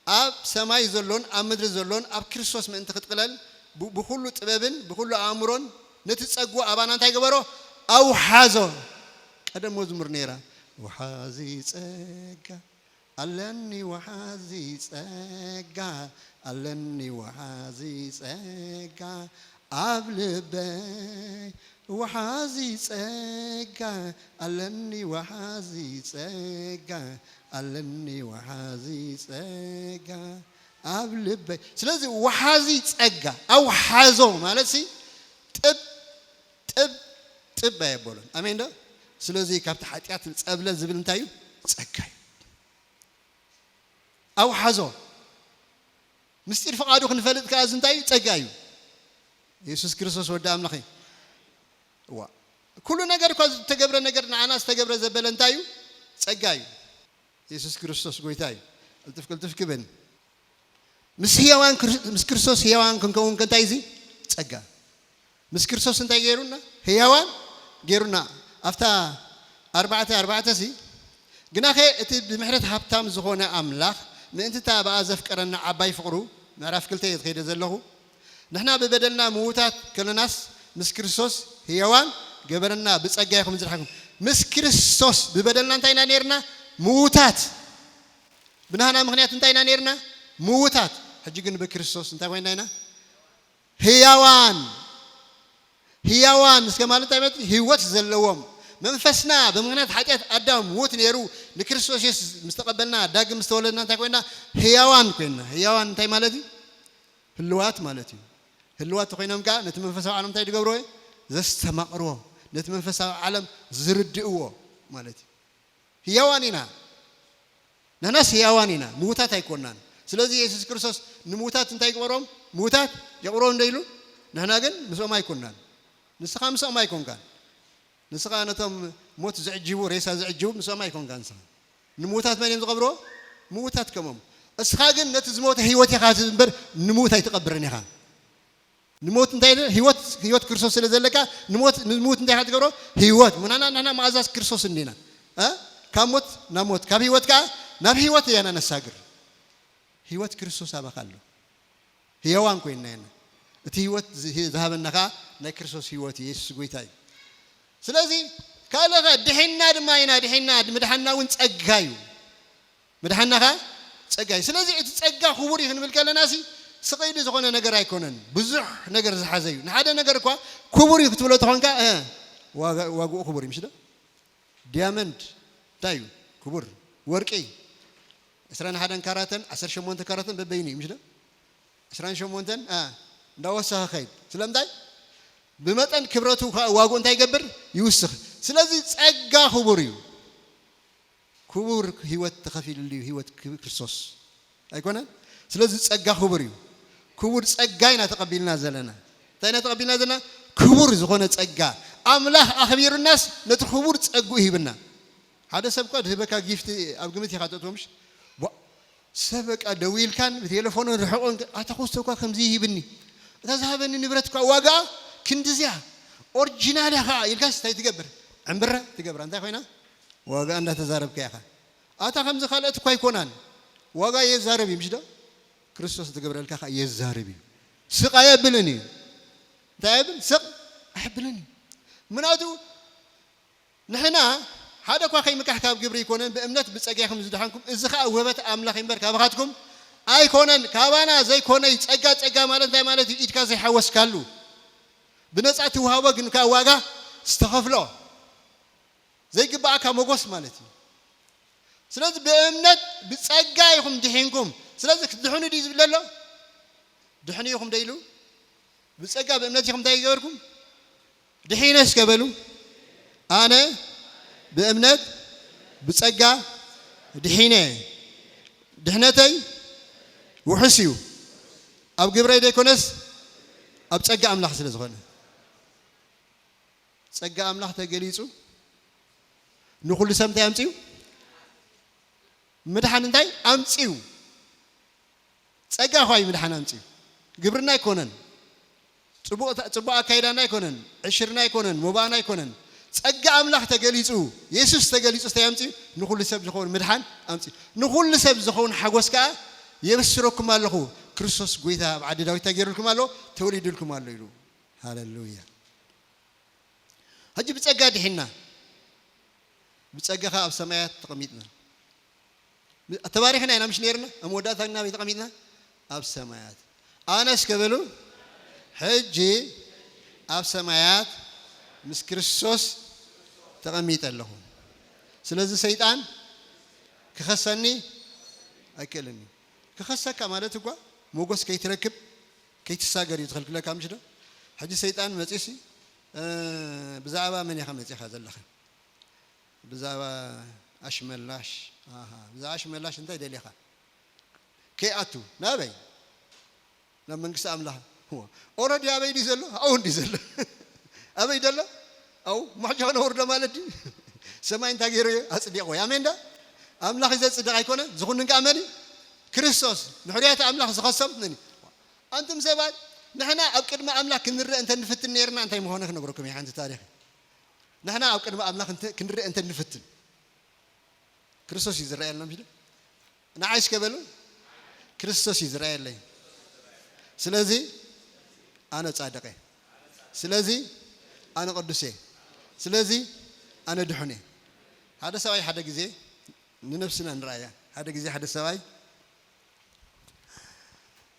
ኣብ ሰማይ ዘሎን ኣብ ምድሪ ዘሎን ኣብ ክርስቶስ ምእንቲ ክትቅለል ብኩሉ ጥበብን ብኩሉ ኣእምሮን ነቲ ጸጉ ኣባና እንታይ ገበሮ ኣውሓዞ ቀደም መዝሙር ነይራ وحازي ጸጋ ኣለኒ وحازي ጸጋ ኣለኒ وحازي ጸጋ ኣብ ልበይ وحازي ጸጋ ኣለኒ وحازي ጸጋ ኣለኒ وحازي ጸጋ ኣብ ልበይ ስለዚ وحازي ጸጋ ኣውሓዞ ማለት ሲ ጥብ አይበሉን አሜን ዶ ስለዚህ ካብቲ ኃጢአት ጸብለ ዝብል እንታዩ ጸጋይ አው ሐዞ ምስጢር ፈቃዱ ክንፈልጥ ካዝ እንታዩ ጸጋዩ ኢየሱስ ክርስቶስ ወደ አምላኽ ዋ ኩሉ ነገር እኮ ተገብረ ነገር ንዓናስ ተገብረ ዘበለ እንታዩ ጸጋዩ ኢየሱስ ክርስቶስ ጎይታዩ ልትፍክል ክበን ምስ ክርስቶስ ሕያዋን ክንከውን ከንታይ እዚ ጸጋ ምስ ክርስቶስ እንታይ ገይሩና ሕያዋን ገይሩና አፍታ 4 ሲ ግናኸ እቲ ብምሕረት ሃብታም ዝኾነ አምላኽ ምእንትታ በአዘፍ ቀረና ዓባይ ፍቅሩ ምዕራፍ 2 ይትኸደ ዘለኹ ንሕና በበደልና ምውታት ከለናስ ምስ ክርስቶስ ሕያዋን ገበረና ብጸጋ ይኹም ዝልሐኩም ምስ ክርስቶስ በበደልና እንታይና ነርና ምውታት ብናህና ምክንያት እንታይና ነርና ምውታት ሕጂ ግን በክርስቶስ እንታይ ኮይናይና ሕያዋን እስከ ማለት አይመት ህይወት ዘለዎም መንፈስና በምክንያት ኃጢአት አዳም ሞት ነሩ ለክርስቶስ ኢየሱስ መስተቀበልና ዳግም መስተወለድና እንታይ ኮይና ሕያዋን እንታይ ማለት ህልዋት ማለት ህልዋት ኮይኖም ካ ነቲ መንፈሳዊ ዓለም እንታይ ድገብሮ ዘስተማቅርዎ ነቲ መንፈሳዊ ዓለም ዝርድእዎ ማለት ሕያዋንና ነናስ ሕያዋንና ሙታት አይኮናን ስለዚህ ኢየሱስ ክርስቶስ ንሙታት እንታይ ይቆሮም ሙታት ይቆሮም እንደይሉ ነና ግን ምስኦም አይኮናን ንስኻ ምስኦም አይኮንካን ንስኻ ነቶም ሞት ዝዕጅቡ ሬሳ ዝዕጅቡ ምስኦም አይኮንካን ንስኻ ንሙታት ማንም ዝቀብሮ ሙታት ከመም እስኻ ግን ነቲ ዝሞተ ህይወት ይኻ ዝንበር ንሙት አይተቀብርን ይኻ ንሞት እንታይ ህይወት ክርስቶስ ስለዘለካ ንሙት እንታይ ትገብሮ ህይወት ምናና ነና ማዛዝ ክርስቶስ እንዲና ካብ ሞት ናብ ሞት ካብ ህይወት ካ ናብ ህይወት ያና ነሳግር ህይወት ክርስቶስ አባካሉ ሕያዋን ኮይና እቲ ህይወት ዝሃበናኻ ናይ ክርስቶስ ህይወት ኢየሱስ ጎይታይ ስለዚህ ካለኻ ድሕና ድማይና ድሕና ምድሓናውን ጸጋዩ ምድሓናኻ ጸጋዩ ስለዚህ እቲ ጸጋ ክቡር ይኽንብል ከለናሲ ስቀይዲ ዝኾነ ነገር አይኮነን ብዙሕ ነገር ዝሓዘዩ ንሓደ ነገር እኳ ክቡር ይክትብሎ ተኾንካ ዋግኡ ክቡር ይምሽደ ዲያመንድ ታዩ ክቡር ወርቂ 21 ካራተን 18 ካራተን በበይኒ ይምሽደ 28 እንዳወሰኸ ኸይድ ስለምታይ بمتن كبرته واقون تايجبر يوسخ سلازي ጸጋ ክቡር እዩ ክቡር ህይወት ተኸፊል ልዩ ህይወት ክርስቶስ አይኮነን ስለዚህ ጸጋ ክቡር እዩ ክቡር ጸጋይና ተቀቢልና ዘለና ታይና ተቀቢልና ዘለና ክቡር ዝኾነ ጸጋ አምላኽ አኽቢርናስ ነቲ ክቡር ጸጉ ይህብና ሓደ ሰብ ቆድ ህበካ ጊፍት ኣብ ግምት ይኻጠቶምሽ ሰበቃ ደዊልካን በቴሌፎን ርሕቆን አታኹስተኳ ከምዚ ይህብኒ ተዛሃበኒ ንብረትኳ ዋጋ كندزيا أورجينالها يلقاس تاي تجبر عمبرة تجبر أنت خوينا واقع أنت تزارب كياها أتا خمسة خالات كوي كونان واقع يزاربي مش ده كريستوس تجبر الكاخ يزاربي سق أيبلني تايب سق أحبلني من أدو نحنا هذا كوا خي مكحكاب جبري كونان بأمنات بتسأجيهم زدحانكم إذا خا وهبت أملاك إمبر كابخاتكم أي كونان كابانا زي كونان يتسأجا مالن تاي مالن يتكاسي حواس كالو بنصعت وهاوا ግን ካዋጋ استخفሎ ዘይግባካ መጎስ ማለት እዩ ስለዚህ በእምነት በጸጋ ይኹም ድሕንኩም ስለዚህ ድሕኑ ዲ ዝብለሎ ድሕኑ ይኹም ደይሉ በጸጋ በእምነት ይኹም ታይገርኩም ድሕነስ ከበሉ አነ በእምነት በጸጋ ድሕነ ድሕነተይ ውሕስዩ ኣብ ግብረይ ደይኮነስ ኣብ ጸጋ አምላኽ ስለዝኾነ ጸጋ አምላኽ ተገሊጹ ንኹሉ ሰብ እንታይ ኣምፂኡ ምድሓን እንታይ ኣምፂኡ ጸጋ ኾይ ምድሓን ኣምፂኡ ግብርና ኣይኮነን ጽቡቕ ኣካይዳና ኣይኮነን ዕሽርና ኣይኮነን ሞባና ኣይኮነን ጸጋ ኣምላኽ ተገሊጹ ኢየሱስ ተገሊጹ እንታይ ኣምፂኡ ንኹሉ ሰብ ዝኸውን ምድሓን ኣምፂኡ ንኹሉ ሰብ ዝኸውን ሓጎስ ከዓ የበስረኩም ኣለኹ ክርስቶስ ጎይታ ኣብ ዓዲ ዳዊት ተገይሩልኩም ኣሎ ተወሊዱልኩም ኣሎ ኢሉ ሃሌሉያ ሕጂ ብጸጋ ድሒና ብጸጋኻ ኣብ ሰማያት ተቐሚጥና ተባሪኽና ኢና ምሽ ነርና ኣብ መወዳእታና ቤት ተቐሚጥና ኣብ ሰማያት ኣነስ ከበሉ ሕጂ ኣብ ሰማያት ምስ ክርስቶስ ተቐሚጠ ኣለኹ ስለዚ ሰይጣን ክኸሰኒ ኣይክእልኒ ክኸሰካ ማለት እኳ ሞገስ ከይትረክብ ከይትሳገር እዩ ትኽልክለካ ምሽ ዶ ሕጂ ሰይጣን መፂሲ ብዛዕባ መን ኢኻ መፂኻ ዘለኻ ብዛዕባ ኣሽመላሽ ብዛዕባ ኣሽመላሽ እንታይ ደሊኻ ከይኣቱ ናበይ ናብ መንግስቲ ኣምላኽ ኦረዲ ኣበይ ዲ ዘሎ ኣው እንዲ ዘሎ ኣበይ ደሎ ኣው ማሕጆ ነወርዶ ማለት ዲ ሰማይ እንታይ ገይሩ ኣፅዲቕ ወይ ኣሜን ዳ ኣምላኽ ዘፅድቕ ኣይኮነ ዝኹንን ከዓ መን ክርስቶስ ንሕርያት ኣምላኽ ዝኸሰም ነኒ ኣንቱም ሰባት ንሕና ኣብ ቅድሚ ኣምላኽ ክንርአ እንተ ንፍትን ነርና እንታይ ምኾነ ክነግረኩም እየ ሓንቲ ታሪክ ንሕና ኣብ ቅድሚ ኣምላኽ ክንርአ እንተ ንፍትን ክርስቶስ እዩ ዝረአየልና ምሽ ንዓይስ ከበሉ ክርስቶስ እዩ ዝረአየለይ ስለዚ ኣነ ጻድቕ እየ ስለዚ ኣነ ቅዱስ እየ ስለዚ ኣነ ድሑን እየ ሓደ ሰብኣይ ሓደ ግዜ ንነፍስና ንረአያ ሓደ ግዜ ሓደ ሰብኣይ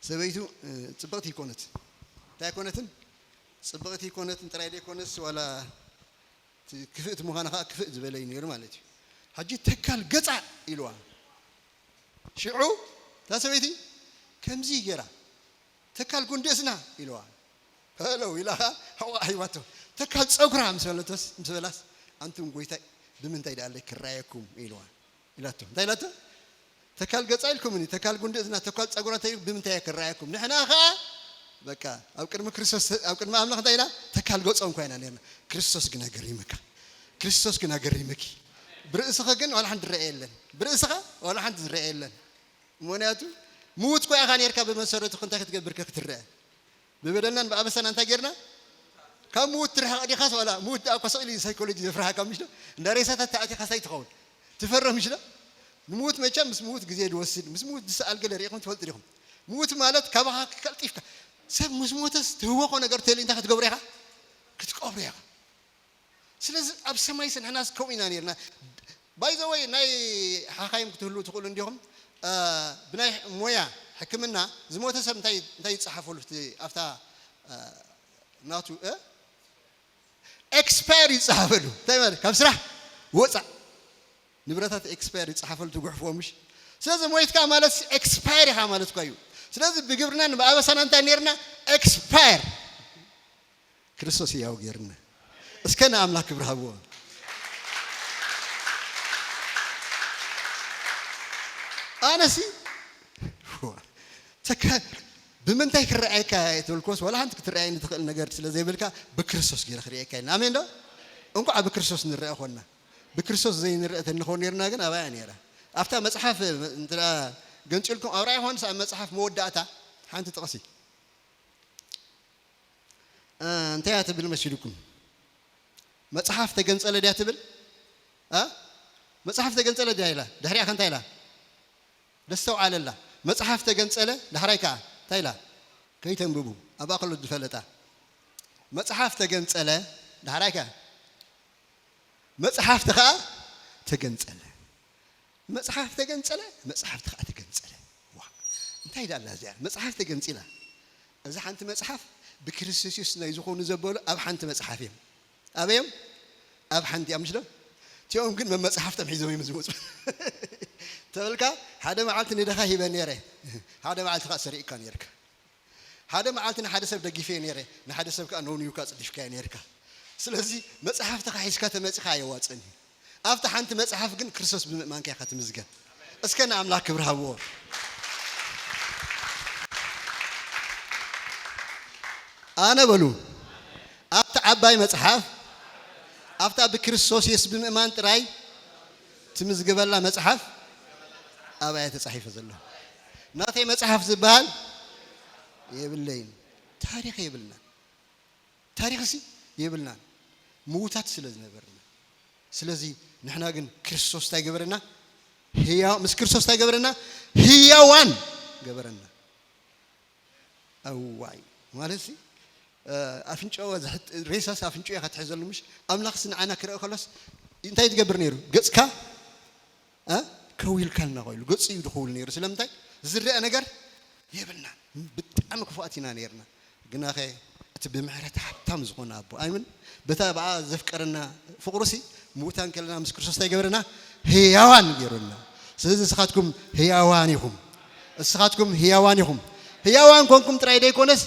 ሰበይቱ ጽብቕቲ ይኮነት እንታይ ኮነትን ጽብቕቲ ይኮነትን ጥራይ ደይኮነስ ዋላ ክፍእት ምዃና ከዓ ክፍእ ዝበለይ ነይሩ ማለት እዩ ሕጂ ተካል ገፃ ኢልዋ ሽዑ እታ ሰበይቲ ከምዚ ጌራ ተካል ጉንደስና ኢልዋ ሄለው ኢላ ኣሕዋቶ ተካል ፀጉራ ምስ በላስ ኣንቱም ጎይታይ ብምንታይ ዳኣለይ ክራየኩም ኢልዋ ኢላቶ እንታይ ኢላቶ ተካል ገፃ ኢልኩምኒ ተካል ጉንደስና ተካል ፀጉራ እንታይ ብምንታይ ክራየኩም ንሕና ከዓ በቃ ኣብ ቅድሚ ክርስቶስ ኣብ ቅድሚ ኣምላኽ እንታይ ኢና ተካል ገፆም ኮይና ነርና ክርስቶስ ግን ኣገሪምካ ክርስቶስ ግን ኣገሪምኪ ብርእስኻ ግን ዋላ ሓንቲ ዝረአ የለን ብርእስኻ ዋላ ሓንቲ ዝረአ የለን ምክንያቱ ምዉት ኮይኻ ነርካ ብመሰረቱ እንታይ ክትገብር ክትረአ ብበደልናን ብኣበሳና እንታይ ጌርና ካብ ምዉት ትርሕቕ ዲኻስ ዋላ ምዉት ዳኣ ኮሰቕሊ ሳይኮሎጂ ዘፍርሃካ ምሽ ዶ እንዳ ሬሳታት ተኣቲኻ ሳይ ትኸውን ትፈርህ ምሽ ዶ ንምዉት መቸም ምስ ምዉት ግዜ ድወስድ ምስ ምዉት ዝሰኣል ገለ ሪኢኹም ትፈልጡ ዲኹም ምዉት ማለት ካባኻ ከልጢፍካ ሰብ ምስ ሞተስ ትህወኾ ነገር ተልእ እንታይ ክትገብሩ ኢኻ ክትቀብሩ ኢኻ ስለዚ ኣብ ሰማይ ንሕናስ ከምኡ ኢና ነርና ባይ ዘ ወይ ናይ ሓኻይም ክትህሉ ትኽእሉ እንዲኹም ብናይ ሞያ ሕክምና ዝሞተ ሰብ እንታይ ይፅሓፈሉ ኣፍታ ናቱ ኤክስፓየር ይፅሓፈሉ እንታይ ማለት ካብ ስራሕ ወፃእ ንብረታት ኤክስፓየር ይፅሓፈሉ ትጉሕፍዎ ምሽ ስለዚ ሞይትካ ማለት ኤክስፓየር ኢኻ ማለት እኳ እዩ ስለዚ ብግብርናን ብኣበሳና እንታይ ነርና ኤክስፓየር ክርስቶስ እያው ጌርና እስከ ንኣምላክ ክብሪ ሃብዎ ኣነሲ ብምንታይ ክረአየካ ትብልኮስ ዋላ ሓንቲ ክትረአየኒ ትኽእል ነገር ስለ ዘይብልካ ብክርስቶስ ገይረ ክርአየካ ኢልና ኣሜን ዶ እንኳዕ ብክርስቶስ ንርአ ኮና ብክርስቶስ ዘይንርአ ተንኾን ነርና ግን ኣባያ ነይራ ኣፍታ መፅሓፍ እንትና ገንጭልኩም ኣብ ራእይ ዮሃንስ ኣብ መፅሓፍ መወዳእታ ሓንቲ ጥቕሲ እንታይ እያ ትብል መሲልኩም መፅሓፍ ተገንፀለ ድያ ትብል መፅሓፍ ተገንፀለ ድያ ኢላ ድሕሪኣ ከ እንታይ ኢላ ደስተውዓለላ መፅሓፍ ተገንፀለ ዳሕራይ ከዓ እንታይ ኢላ ከይተንብቡ ኣብ ኣኽሎ ዝፈለጣ መፅሓፍ ተገንፀለ ዳሕራይ ከዓ መፅሓፍቲ ከዓ ተገንፀለ መፅሓፍ ተገንፀለ መፅሓፍቲ ከዓ ተገንፀለ እንታይ ዳላ እዚኣ መፅሓፍ ተገንፂላ እዛ ሓንቲ መፅሓፍ ብክርስቶስ ኢየሱስ ናይ ዝኾኑ ዘበሉ ኣብ ሓንቲ መፅሓፍ እዮም ኣበዮም ኣብ ሓንቲ እያ ምሽ ዶ እቲኦም ግን መፅሓፍቶም ሒዞም እዮም ዝመፁ ተበልካ ሓደ መዓልቲ ንደኻ ሂበ ነይረ ሓደ መዓልቲ ከዓ ሰሪቕካ ነርካ ሓደ መዓልቲ ንሓደ ሰብ ደጊፈ ነይረ ንሓደ ሰብ ከዓ ነውንዩካ ፅዲፍካ ነርካ ስለዚ መፅሓፍትኻ ሒዝካ ተመፂኻ ኣየዋፅእኒ ኣብቲ ሓንቲ መፅሓፍ ግን ክርስቶስ ብምእማንካ ኢኻ ትምዝገን እስከ ንኣምላክ ክብሪ ሃብዎ ኣነ በሉ ኣብቲ ዓባይ መፅሓፍ ኣብታ ብክርስቶስ ኢየሱስ ብምእማን ጥራይ تمزقبلا مصحف أبا يتصحيف زلو ناتي مصحف زبال يبلين تاريخ يبلنا تاريخ سي يبلنا موتات سلز نبرنا سلزي نحنا ግን ክርስቶስ ታይገበረና ህያው ምስ ክርስቶስ ታይገበረና ህያዋን ገበረና አዋይ ማለት ሲ አፍንጫው ሬሳስ አፍንጫው ያከትሕዘሉ ምሽ አምላኽ ስንዓና ክረአ خلاص እንታይ ትገብር ነይሩ ገጽካ ከዊልካልና ቆይሉ ገጽ ይድኹል ነይሩ ስለምንታይ ዝርአ ነገር የብልና በጣም ክፉአቲና ነይርና ግን አኸ እቲ ብምህረት ሓብታም ዝኾነ አቦ አይምን በታብዓ ዘፍቀረና ፍቅሩሲ ሙታን ከለና ምስ ክርስቶስ ታይገበረና ህያዋን ገይሩና ስለዚህ እስኻትኩም ህያዋን ይኹም እስኻትኩም ህያዋን ይኹም ህያዋን ኮንኩም ጥራይ ደይኮነስ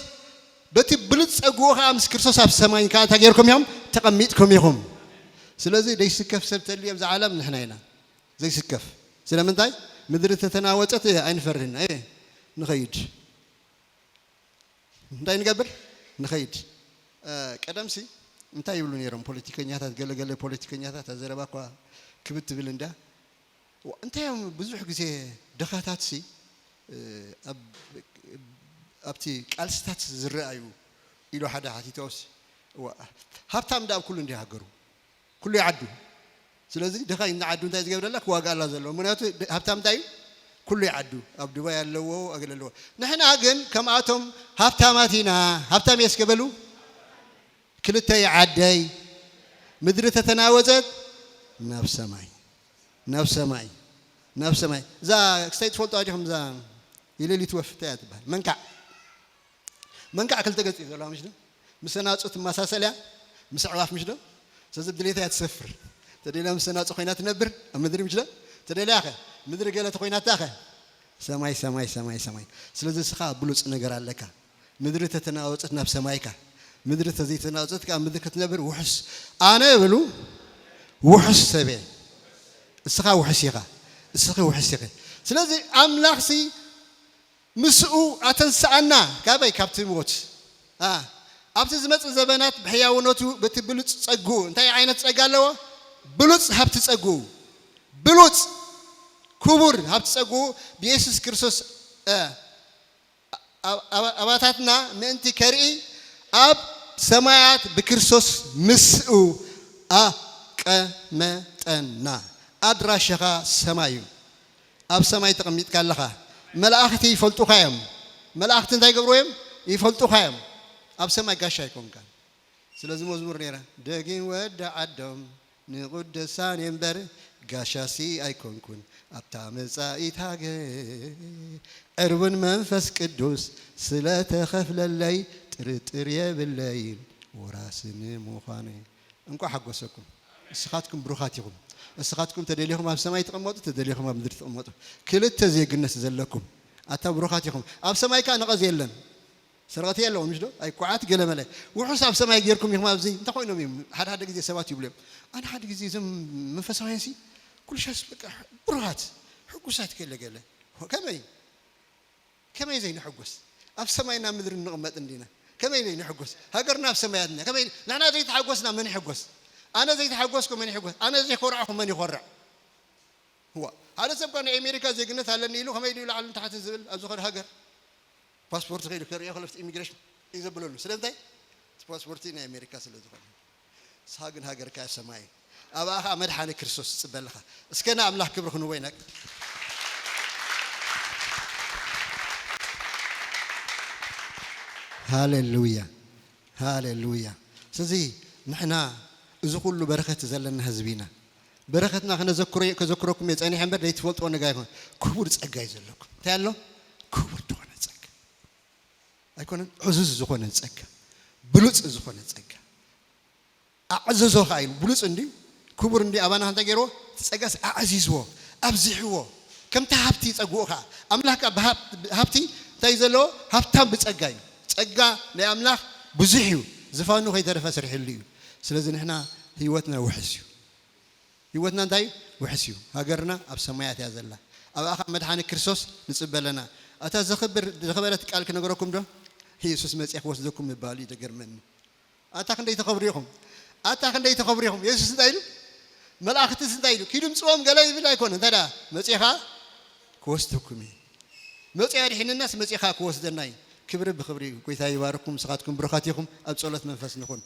በቲ ብሉጽ ጸጉኻ ምስ ክርስቶስ ኣብ ሰማይ ካ ታገይርኩም ይኹም ተቀሚጥኩም ይኹም ስለዚህ ደይስከፍ ሰብተልየ ብዛ ዓለም ንሕና ኢና ዘይስከፍ ስለምንታይ ምድሪ ተተናወፀት ኣይንፈርህና ንኸይድ እንታይ ንገብር ንኸይድ ቀደምሲ እንታይ ይብሉ ነይሮም ፖለቲከኛታት ገለገለ ፖለቲከኛታት አዘረባኳ ክብት ብል እንዳ እንታይ ብዙሕ ግዜ ደኻታትሲ ኣብቲ ቃልስታት ዝረአዩ ኢሉ ሓደ ሓቲቶስ ሃብታም ዳብ ኩሉ እንዲሃገሩ ኩሉ ይዓዱ ስለዚህ ደኻ ይንዓዱ እንታይ ዝገብረለክ ዋጋ አላ ዘሎ ምክንያቱ ሃብታም እንታይ ኩሉ ይዓዱ ኣብ ዱባይ ያለዎ አገለለዎ ንሕና ግን ከምኣቶም ሃብታማቲና ሃብታም የስከበሉ ክልተ ይዓደይ ምድሪ ተተናወፀት ናብ ሰማይ ናብ ሰማይ ናብ ሰማይ ዛ ክስታይ ትፈልጡ ኣዲኹም ዛ የሌሊት ወፍ እንታይ ትበሃል መንቃዕ ክልተ ገጽ ዘሎ ምሽ ነው ምሰናጹት ማሳሰልያ ምስ ዕዋፍ ምሽ ነው ስለዚህ ብድሌታ ያትሰፍር ተደላ ምሰናጹ ኮይና ትነብር ኣብ ምድሪ ምሽ ነው ተደላኸ ምድሪ ገለት ኮይና ታኸ ሰማይ ሰማይ ሰማይ ሰማይ ስለዚህ ስኻ ብሉጽ ነገር ኣለካ ምድሪ ተተናወፀት ናብ ሰማይካ ምድሪ ተዘይተናወፀት ካብ ምድሪ ክትነብር ውሕስ ኣነ ብሉ ውሕስ ሰበ እስኻ ውሕስ ኢኻ እስኺ ውሕስ ኢኻ ስለዚህ ኣምላኽሲ ምስኡ ኣተንሳኣና ካበይ ካብቲ ሞት ኣብቲ ዝመጽእ ዘበናት ብሕያውነቱ በቲ ብሉጽ ጸጉኡ እንታይ ዓይነት ጸጋ ኣለዎ ብሉጽ ሃብቲ ጸጉኡ ብሉጽ ክቡር ሃብቲ ጸጉኡ ብኢየሱስ ክርስቶስ ኣባታትና ምእንቲ ከርኢ ኣብ ሰማያት ብክርስቶስ ምስኡ ኣቀመጠና ኣድራሸኻ ሰማይ እዩ ኣብ ሰማይ ተቐሚጥካ ኣለኻ መላእኽቲ ይፈልጡኻ እዮም መላእኽቲ እንታይ ገብሩ እዮም ይፈልጡኻ እዮም ኣብ ሰማይ ጋሻ ይኮንካ ስለዚ መዝሙር ነይራ ደጊም ወደ ዓዶም ንቅዱሳን እምበር ጋሻሲ ኣይኮንኩን ኣብታ መጻኢት ሃገር ዕርቡን መንፈስ ቅዱስ ስለተኸፍለለይ ጥርጥር የብለይ ወራስን ምዃነ እንኳ ሓጎሰኩም እስኻትኩም ብሩኻት ኢኹም እስኻትኩም ተደሊኹም ኣብ ሰማይ ተቐመጡ ተደሊኹም ኣብ ምድሪ ተቐመጡ ክልተ ዜግነት ዘለኩም ኣታ ብሩኻት ኢኹም ኣብ ሰማይ ካ ነቐዝ የለን ስርቀት የለውም ምሽ ዶ ኣይ ኳዓት ገለመለ ውሑስ ኣብ ሰማይ ጌርኩም ኢኹም ኣብዚ እንታይ ኮይኖም እዮም ሓደ ሓደ ግዜ ሰባት ይብሉ እዮም ኣነ ሓደ ግዜ እዞም መንፈሳውያንሲ ኩልሻስ በቃ ብሩኻት ሕጉሳት ገለገለ ከመይ ዘይንሕጉስ ኣብ ሰማይና ምድሪ ንቕመጥ እንዲና ከመይ ዘይንሕጉስ ሃገርና ኣብ ሰማያትና ከመይ ንሕና ዘይተሓጎስና መን ይሕጎስ ኣነ ዘይተሓጎስኩ መን ይሕጎስ ኣነ ዘይኮርዓኹ መን ይኮርዕ ሓደ ሰብ ኮነ ኣሜሪካ ዜግነት ኣለኒ ኢሉ ከመይ ድዩ ላዕልን ታሕትን ዝብል ኣብ ዝኾነ ሃገር ፓስፖርት ኸይዱ ከርእዮ ክለፍቲ ኢሚግሬሽን እዩ ዘብለሉ ስለምንታይ ፓስፖርቲ ናይ ኣሜሪካ ስለ ዝኾነ ንስኻ ግን ሃገርካ ሰማይ ኣብኣኻ መድሓኒ ክርስቶስ ዝፅበለኻ እስከና ኣምላኽ ክብሪ ክንዎ ኢና ሃሌሉያ ሃሌሉያ ስለዚ ንሕና እዚ ኩሉ በረኸት ዘለና ህዝቢ ኢና በረኸትና ከዘክረኩም የፀኒሐ እምበር ዘይትፈልጥዎ ነገር ኣይኮነ ክቡር ጸጋ እዩ ዘለኩም እንታይ ኣሎ ክቡር ዝኾነ ጸጋ ኣይኮነን ዕዙዝ ዝኾነ ጸጋ ብሉፅ ዝኾነ ጸጋ ኣዕዘዞ ኸ ኢሉ ብሉፅ እንዲ ክቡር እንዲ ኣባና እንታይ ገይርዎ ጸጋስ ኣዕዚዝዎ ኣብዚሕዎ ከምቲ ሃብቲ ይጸግኡ ኸ ኣምላኽካ ሃብቲ እንታይ ዘለዎ ሃብታም ብጸጋ እዩ ጸጋ ናይ ኣምላኽ ብዙሕ እዩ ዝፋኑ ከይተረፈ ስርሕሉ እዩ ስለዚ ንሕና ህይወትና ውሕስ እዩ ህይወትና እንታይ ውሕስ እዩ ሃገርና ኣብ ሰማያት እያ ዘላ ኣብኣኻ መድሓኒ ክርስቶስ ንፅበለና ኣታ ዘኸበረት ቃል ክነገረኩም ዶ ኢየሱስ መፅያ ክወስደኩም ምባሉ እዩ ተገርመኒ ኣታ ክንደይ ተኸብሩ ኢኹም ኣታ ክንደይ ተኸብሩ ኢኹም ኢየሱስ እንታይ ኢሉ ملاختس انتايلو كيدم صوم قال يبلا يكون انت دا مصيخا كوستكم مصيار حين الناس مصيخا كوسدناي كبر بخبري كويتا يبارككم سقاتكم بركاتكم اب صلاه منفس نكون